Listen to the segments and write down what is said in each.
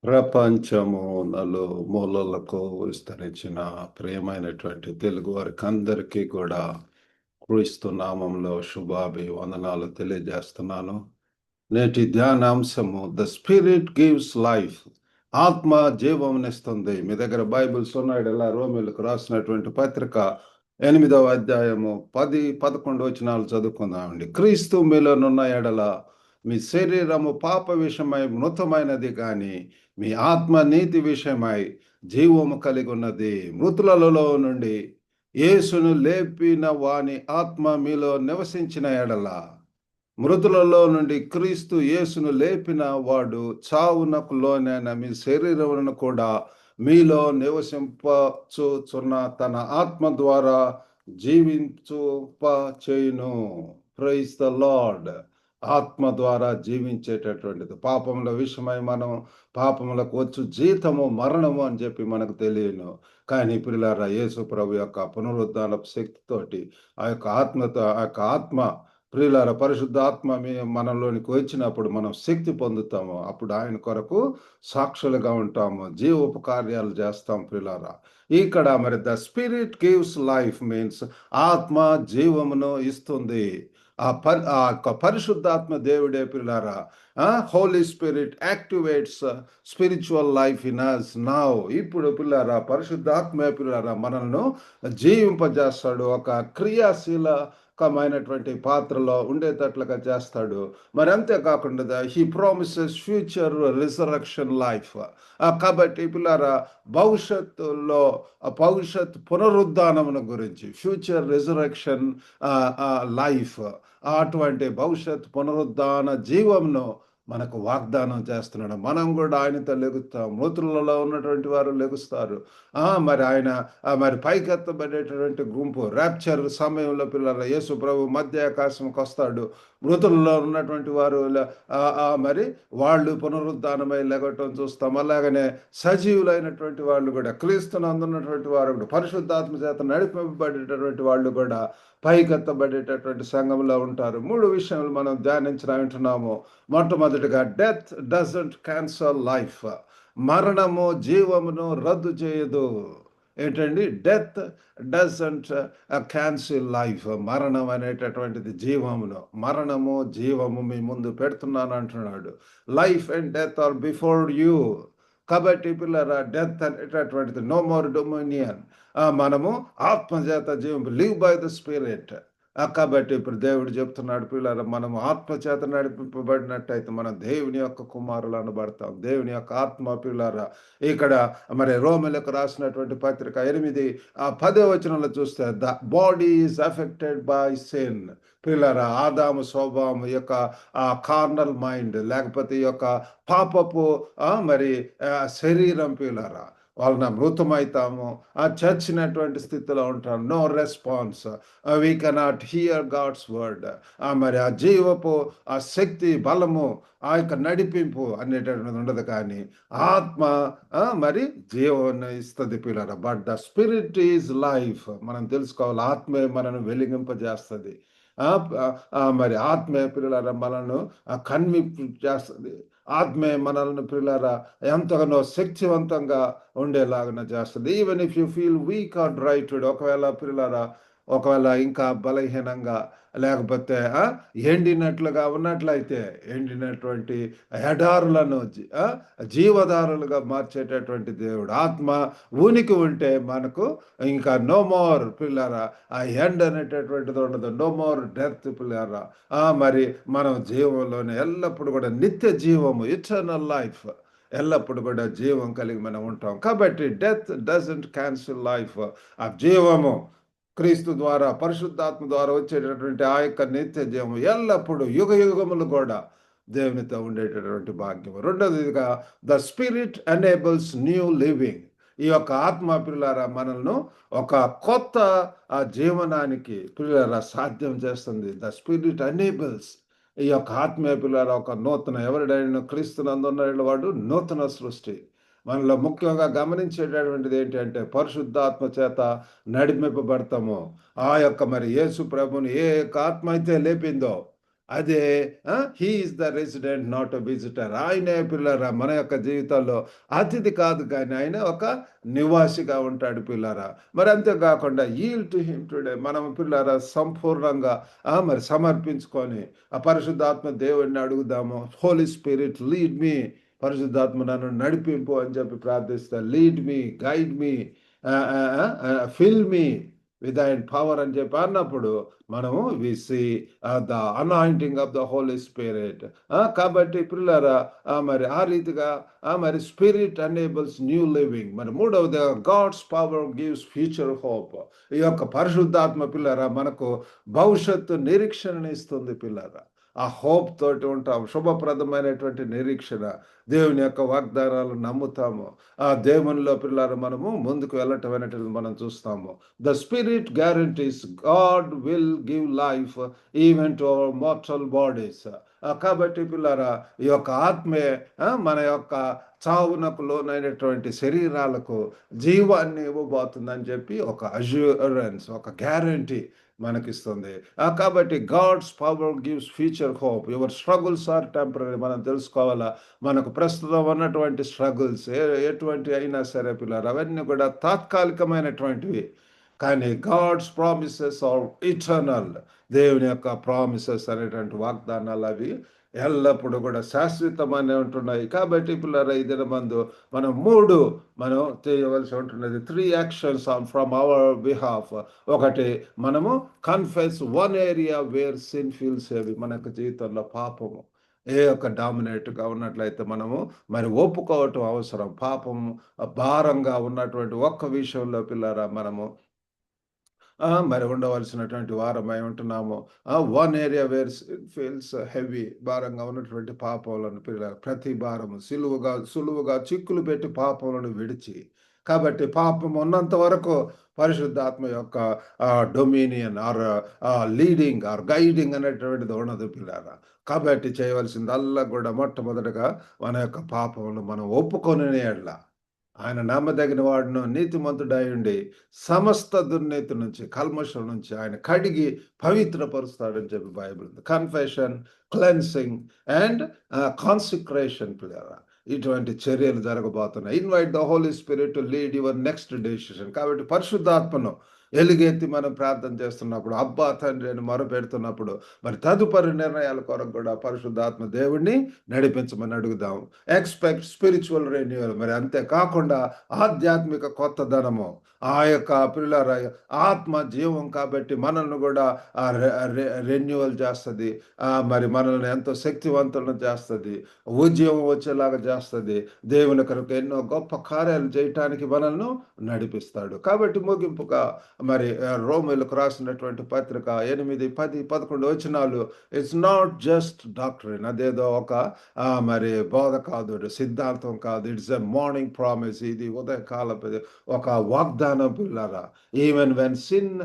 ప్రపంచము నలుమూలలకు విస్తరించిన ప్రియమైనటువంటి తెలుగు వారికి అందరికీ కూడా క్రీస్తు నామంలో శుభాభివందనాలు తెలియజేస్తున్నాను. నేటి ధ్యానాంశము ద స్పిరిట్ గివ్స్ లైఫ్. ఆత్మ జీవమునిస్తుంది. మీ దగ్గర బైబిల్స్ ఉన్నాడు. ఎలా రోమిలకు రాసినటువంటి పత్రిక 8వ అధ్యాయము 10-11 వచనాలు చదువుకుందామండి. క్రీస్తు మీలోనున్న ఎడల మీ శరీరము పాప విషయమై మృతమైనది కానీ మీ ఆత్మ నీతి విషయమై జీవము కలిగి ఉన్నది. మృతులలో నుండి యేసును లేపిన వాని ఆత్మ మీలో నివసించిన ఎడల, మృతులలో నుండి క్రీస్తు యేసును లేపిన వాడు చావునకు లోనైన మీ శరీరములను కూడా మీలో నివసింపచుచున్న తన ఆత్మ ద్వారా జీవించుపచేయును. Praise the lord. ఆత్మ ద్వారా జీవించేటటువంటిది. పాపముల విషయమై మనం పాపములకు వచ్చు జీతము మరణము అని చెప్పి మనకు తెలియను. కానీ ప్రియులారా, యేసు ప్రభు యొక్క పునరుద్ధానపు శక్తితోటి ఆ యొక్క ఆత్మతో ఆ యొక్క ఆత్మ ప్రియులారా పరిశుద్ధాత్మ మనలోనికి వచ్చినప్పుడు మనం శక్తి పొందుతాము. అప్పుడు ఆయన కొరకు సాక్షులుగా ఉంటాము, జీవోప కార్యాలు చేస్తాం. ప్రియులారా, ఇక్కడ మరి the spirit gives life means ఆత్మ జీవమును ఇస్తుంది. ఆ యొక్క పరిశుద్ధాత్మ దేవుడే ప్రియులారా, holy spirit activates spiritual life in us now. ఇప్పుడు పిల్లారా పరిశుద్ధాత్మ పిల్లారా మనల్ని జీవింపజేస్తాడు. ఒక క్రియాశీలకమైనటువంటి పాత్రలో ఉండేటట్లుగా చేస్తాడు. మరి అంతేకాకుండా he promises future resurrection life. కాబట్టి పిల్లారా భవిష్యత్ పునరుద్ధానమును గురించి ఫ్యూచర్ రిజరక్షన్ లైఫ్, అటువంటి భవిష్యత్ పునరుద్ధాన జీవంను మనకు వాగ్దానం చేస్తున్నాడు. మనం కూడా ఆయనతో లెగుస్తాం. మృతులలో ఉన్నటువంటి వారు లెగుస్తారు. మరి ఆయన మరి పైకెత్తబడేటటువంటి గుంపు ర్యాప్చర్ సమయంలో పిల్లల యేసు ప్రభు మధ్య ఆకాశంకి వస్తాడు. మృతులలో ఉన్నటువంటి వారు మరి వాళ్ళు పునరుద్ధానమై లెగటం చూస్తాం. అలాగనే సజీవులైనటువంటి వాళ్ళు కూడా క్రీస్తునందున్నటువంటి వారు కూడా పరిశుద్ధాత్మ చేత నడిపింపబడేటటువంటి వాళ్ళు కూడా పైకెత్తబడేటటువంటి సంఘంలో ఉంటారు. 3 విషయాలు మనం ధ్యానించుకుంటున్నాము. మొట్టమొదటిగా డెత్ డజంట్ క్యాన్సల్ లైఫ్. మరణము జీవమును రద్దు చేయదు. ఏంటండి? Death doesn't cancel life. మరణం అనేటటువంటిది జీవమును, మరణము జీవము మీ ముందు పెడుతున్నాను అంటున్నాడు. Life and death are before you. కాబట్టి పిల్లరా, డెత్ అనేటటువంటిది నో మోర్ డొమినియన్. మనము ఆత్మచేత జీవం, లివ్ బై ద స్పిరిట్. కాబట్టి ఇప్పుడు దేవుడు చెప్తున్నాడు, పిల్లరా, మనము ఆత్మచేత నడిపింపబడినట్టయితే మనం దేవుని యొక్క కుమారులు అనబడతాం. దేవుని యొక్క ఆత్మ పిల్లరా. ఇక్కడ మరి రోమిలకు రాసినటువంటి పత్రిక 8-10 వచనంలో చూస్తే the body is affected by sin. పిల్లరా, ఆదాము స్వభావం యొక్క కార్నల్ మైండ్, లేకపోతే ఈ యొక్క పాపపు మరి శరీరం పిల్లరా వాళ్ళని మృతమవుతాము, చచ్చినటువంటి స్థితిలో ఉంటాం. No response, we cannot hear God's word. మరి ఆ జీవపు ఆ శక్తి, బలము, ఆ యొక్క నడిపింపు అనేటటువంటిది ఉండదు. కానీ ఆత్మ మరి జీవాన్ని ఇస్తుంది పిల్లరా. But the spirit is life. మనం తెలుసుకోవాలి, ఆత్మే మనను వెలిగింపజేస్తుంది. మరి ఆత్మే పిల్లల మనల్ని కన్వింపు చేస్తుంది. ఆత్మే మనల్ని పిల్లరా ఎంతగానో శక్తివంతంగా ఉండేలాగా చేస్తుంది. Even if you feel weak or drained, ఒకవేళ ఇంకా బలహీనంగా లేకపోతే ఎండినట్లుగా ఉన్నట్లయితే, ఎండినటువంటి ఎడారులను జీవదారులుగా మార్చేటటువంటి దేవుడు. ఆత్మ ఉనికి ఉంటే మనకు ఇంకా నో మోర్ పిల్లరా ఆ ఎండ్ అనేటటువంటిది ఉండదు. నో మోర్ డెత్ పిల్లరా. మరి మనం జీవంలోనే ఎల్లప్పుడు కూడా నిత్య జీవము, ఇటర్నల్ లైఫ్, ఎల్లప్పుడు కూడా జీవం కలిగి మనం ఉంటాం. కాబట్టి డెత్ డజంట్ క్యాన్సిల్ లైఫ్. ఆ జీవము క్రీస్తు ద్వారా, పరిశుద్ధాత్మ ద్వారా వచ్చేటటువంటి ఆ యొక్క నిత్య జీవం ఎల్లప్పుడు యుగ యుగములు కూడా దేవునితో ఉండేటటువంటి భాగ్యం. రెండోదిగా the spirit enables new living. ఈ యొక్క ఆత్మ పిల్లరా మనల్ని ఒక కొత్త జీవనానికి పిల్లరా సాధ్యం చేస్తుంది. The spirit enables. ఈ యొక్క ఆత్మీయ పిల్లరా ఒక నూతన, ఎవరిడైనా క్రీస్తునందున్న వాడు నూతన సృష్టి. మనలో ముఖ్యంగా గమనించేటటువంటిది ఏంటంటే పరిశుద్ధాత్మ చేత నడిపింపబడతాము. ఆ యొక్క మరి యేసు ప్రభుని ఏ యొక్క ఆత్మ అయితే లేపిందో, అదే he is the resident not a visitor. ఆయనే పిల్లరా మన యొక్క జీవితాల్లో అతిథి కాదు గానీ, ఆయన ఒక నివాసిగా ఉంటాడు పిల్లరా. మరి అంతే గాకుండా ఈల్డ్ టు హిమ్ టుడే మనం పిల్లరా సంపూర్ణంగా మరి సమర్పించుకొని, ఆ పరిశుద్ధాత్మ దేవుడిని అడుగుదాము. హోలీ స్పిరిట్ లీడ్ మీ, పరిశుద్ధాత్మ నన్ను నడిపింపు అని చెప్పి ప్రార్థిస్తా. Lead me, guide me, fill me with thine power అని చెప్పి అన్నప్పుడు మనము we see the anointing of the holy spirit. కాబట్టి పిల్లరా మరి ఆ రీతిగా మరి స్పిరిట్ ఎనేబుల్స్ న్యూ లివింగ్. మరి మూడవది God's power gives future hope. ఈ యొక్క పరిశుద్ధాత్మ పిల్లరా మనకు భవిష్యత్తు నిరీక్షణని ఇస్తుంది పిల్లరా. ఆ హోప్ తోటి ఉంటాం. శుభప్రదమైనటువంటి నిరీక్షణ. దేవుని యొక్క వాగ్దానాలు నమ్ముతాము. ఆ దేవునిలో పిల్లలు మనము ముందుకు వెళ్ళటం అనేటువంటిది మనం చూస్తాము. The spirit guarantees God will give life even to our mortal bodies. కాబట్టి పిల్లరా ఈ యొక్క ఆత్మే మన యొక్క చావునకు లోనైనటువంటి శరీరాలకు జీవాన్ని ఇవ్వబోతుందని చెప్పి ఒక అష్యూరెన్స్, ఒక గ్యారంటీ మనకిస్తుంది. కాబట్టి God's power gives future hope. Your struggles are temporary. మనం తెలుసుకోవాలా, మనకు ప్రస్తుతం ఉన్నటువంటి స్ట్రగుల్స్ ఎటువంటి అయినా సరే పిల్లలు అవన్నీ కూడా తాత్కాలికమైనటువంటివి. కానీ గాడ్స్ ప్రామిసెస్ ఆర్ ఇటర్నల్. దేవుని యొక్క ప్రామిసెస్ అనేటువంటి వాగ్దానాలు అవి ఎల్లప్పుడూ కూడా శాశ్వతమనే ఉంటున్నాయి. కాబట్టి పిల్లరా ఈ దినమందు మనం మనం చేయవలసి ఉంటున్నది. 3 యాక్షన్స్ ఫ్రమ్ అవర్ బిహాఫ్. ఒకటి, మనము confess one area where sin feels heavy. మన యొక్క జీవితంలో పాపము ఏ యొక్క డామినేట్గా ఉన్నట్లయితే మనము మరి ఒప్పుకోవటం అవసరం. పాపం భారంగా ఉన్నటువంటి ఒక్క విషయంలో పిల్లరా మనము మరి ఉండవలసినటువంటి వారమై ఉంటున్నాము. One area wear feels heavy. భారంగా ఉన్నటువంటి పాపములను ప్రతి భారము సులువుగా చిక్కులు పెట్టి పాపములను విడిచి. కాబట్టి పాపం ఉన్నంత వరకు పరిశుద్ధాత్మ యొక్క dominion or leading or guiding అనేటువంటిది ఉండదు పిల్లారా. కాబట్టి చేయవలసిందల్లా కూడా మొట్టమొదటగా మన యొక్క పాపములను మనం ఒప్పుకొని ఎడల ఆయన నమ్మదగిన వాడును నీతిమంతుడై ఉండి సమస్త దుర్నీతి నుంచి, కల్మషం నుంచి ఆయన కడిగి పవిత్రపరుస్తాడని చెప్పి బైబిల్ ఉంది. కన్ఫెషన్, క్లెన్సింగ్ అండ్ కాన్సిక్రేషన్ పిల్లరా, ఇటువంటి చర్యలు జరగబోతున్నాయి. Invite the holy spirit to lead your next decision. కాబట్టి పరిశుద్ధాత్మను ఎలుగెత్తి మనం ప్రార్థన చేస్తున్నప్పుడు, అబ్బా తండ్రి అని మొరపెడుతున్నప్పుడు మరి తదుపరి నిర్ణయాల కొరకు కూడా పరిశుద్ధాత్మ దేవుణ్ణి నడిపించమని అడుగుదాం. Expect spiritual renewal. మరి అంతేకాకుండా ఆధ్యాత్మిక కొత్తదనము. ఆ యొక్క పిల్లల ఆత్మ జీవం కాబట్టి మనల్ని కూడా రెన్యువల్ చేస్తుంది. మరి మనల్ని ఎంతో శక్తివంతులను చేస్తుంది, ఉద్యమం వచ్చేలాగా చేస్తుంది. దేవుని కొరకు ఎన్నో గొప్ప కార్యాలు చేయటానికి మనల్ని నడిపిస్తాడు. కాబట్టి ముగింపుగా మరి రోమీయులకు రాసినటువంటి పత్రిక 8, 10, 11 వచనాలు, ఇట్స్ నాట్ జస్ట్ డాక్టరీన్. అదేదో ఒక మరి బోధ కాదు, సిద్ధాంతం కాదు. It's a morning promise. ఇది ఉదయకాలపు ఒక వాగ్దానం పిల్లరా. Even when sin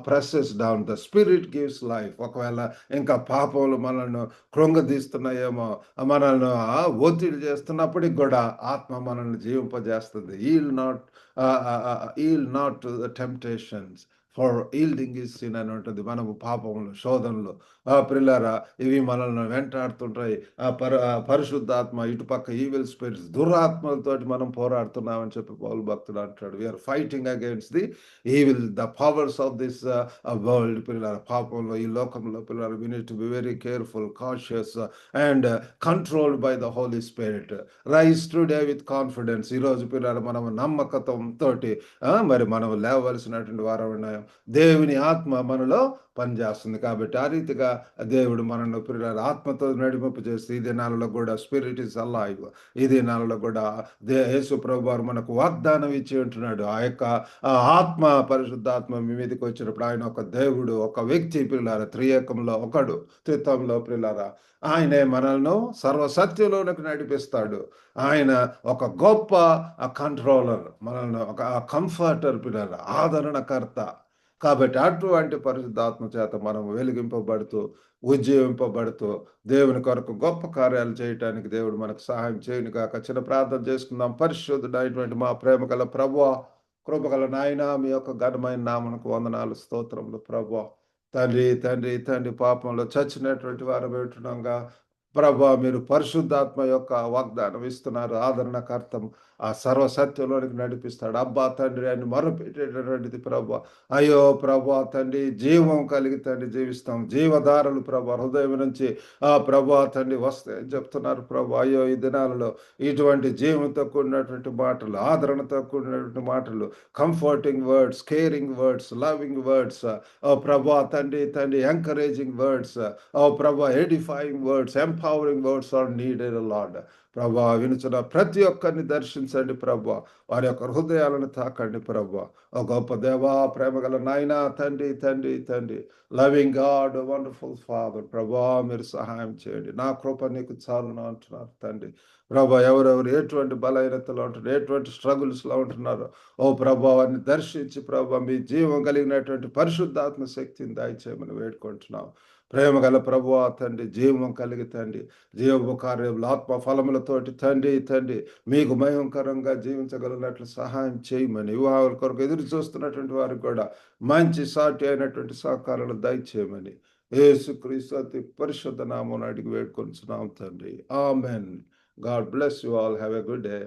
presses down, the spirit gives life. ఒకవేళ ఇంకా పాపములు మనల్ని కృంగదీస్తున్నాయేమో, మనల్ని ఒత్తిడి చేస్తున్నప్పటికి కూడా ఆత్మ మనల్ని జీవింపజేస్తుంది. Yield not to the temptations, for yielding is sin అని ఉంటుంది. మనము పాపములు, శోధనలు ప్రిల్లారా ఇవి మనల్ని వెంటాడుతుంటాయి. పరిశుద్ధాత్మ ఇటుపక్క ఈవిల్ స్పిరిట్స్, దురాత్మలతోటి మనం పోరాడుతున్నామని చెప్పి పౌలు భక్తుడు అంటాడు. We are fighting against the evil, the powers of this world. పిల్లల పాపంలో, ఈ లోకంలో పిల్లలు we need to be very careful, cautious and controlled by the holy spirit. Rise today with confidence. ఈరోజు పిల్లలు మనం నమ్మకతంతో మరి మనం లేవలసినటువంటి వారం ఉన్నాం. దేవుని ఆత్మ మనలో పనిచేస్తుంది. కాబట్టి ఆ రీతిగా దేవుడు మనల్ని ఆత్మతో నడిపింపు చేస్తే ఈ దినాలలో కూడా స్పిరిట్ ఇస్ అలైవ్. ఈ దినాలలో కూడా యేసు ప్రభువు వారు మనకు వాగ్దానం ఇచ్చి ఉంటున్నాడు. ఆ యొక్క ఆత్మ, పరిశుద్ధాత్మ మీ మీదకి వచ్చినప్పుడు ఆయన ఒక దేవుడు, ఒక వ్యక్తి పిల్లారా, త్రియేకంలో ఒకడు, త్రిత్వంలో పిల్లారా, ఆయనే మనల్ని సర్వసత్యంలోనికి నడిపిస్తాడు. ఆయన ఒక గొప్ప కంట్రోలర్, మనల్ని ఒక కంఫర్టర్ పిల్లల, ఆదరణకర్త. కాబట్టి అటువంటి పరిశుద్ధాత్మ చేత మనం వెలిగింపబడుతూ, ఉజ్జీవింపబడుతూ దేవుని కొరకు గొప్ప కార్యాలు చేయటానికి దేవుడు మనకు సహాయం చేయను కాక. చిన్న ప్రార్థన చేసుకుందాం. పరిశుద్ధుడైనటువంటి మా ప్రేమ గల ప్రభువా, కృపగల నాయన, మీ యొక్క ఘనమైన నామమునకు వందనాలు, స్తోత్రములు ప్రభువా. తండ్రి, తండ్రి, తండ్రి పాపంలో చచ్చినటువంటి వారు పెట్టున్నాంగా ప్రభా మీరు పరిశుద్ధాత్మ యొక్క వాగ్దానం ఇస్తున్నారు. ఆదరణకర్తం ఆ సర్వసత్యంలోనికి నడిపిస్తాడు. అబ్బా తండ్రి అని మొరపెట్టేటటువంటిది ప్రభా. అయ్యో ప్రభా తండ్రి జీవం కలిగి తండ్రి జీవిస్తాం. జీవధారలు ప్రభా హృదయం నుంచి ప్రభా తండ్రి వస్తాయని చెప్తున్నారు ప్రభా. అయ్యో ఈ దినాలలో ఇటువంటి జీవంతో కూడినటువంటి మాటలు, ఆదరణతో కూడినటువంటి మాటలు, comforting words, caring words, loving words, ఓ ప్రభా తండ్రి తండ్రి ఎంకరేజింగ్ వర్డ్స్, ఓ ప్రభా edifying words, empowering words are needed Lord. ప్రభా వినుచున్న ప్రతి ఒక్కరిని దర్శించండి ప్రభా. వారి యొక్క హృదయాలను తాకండి ప్రభా. ఓ గొప్ప దేవా, ప్రేమగల నాయనా తండ్రి, తండ్రి, తండ్రి, లవింగ్ గాడ్, వండర్ఫుల్ ఫాదర్ ప్రభా మీరు సహాయం చేయండి. నా కృప నీకు చాలును అంటున్నారు తండ్రి. ప్రభా ఎవరెవరు ఎటువంటి బలహీనతలో ఉంటున్నారు, ఎటువంటి స్ట్రగుల్స్లో ఉంటున్నారో ఓ ప్రభా వారిని దర్శించి ప్రభా మీ జీవం కలిగినటువంటి పరిశుద్ధాత్మ శక్తిని దయచేయమని వేడుకుంటున్నాం. ప్రేమ గల ప్రభువా తండ్రి, జీవం కలిగి తండ్రి, జీవపు కార్యములు ఆత్మ ఫలములతోటి తండ్రి, తండ్రి మీకు మహిమకరంగా జీవించగలిగినట్లు సహాయం చేయమని, వివాహాల కొరకు ఎదురు చూస్తున్నటువంటి వారికి కూడా మంచి సాటి అయినటువంటి సహకారాలు దయచేయమని యేసుక్రీస్తు అతి పరిశుద్ధ నామమున అడిగి వేడుకొనుచున్నాం తండ్రి. Amen. God bless you all. Have a good day.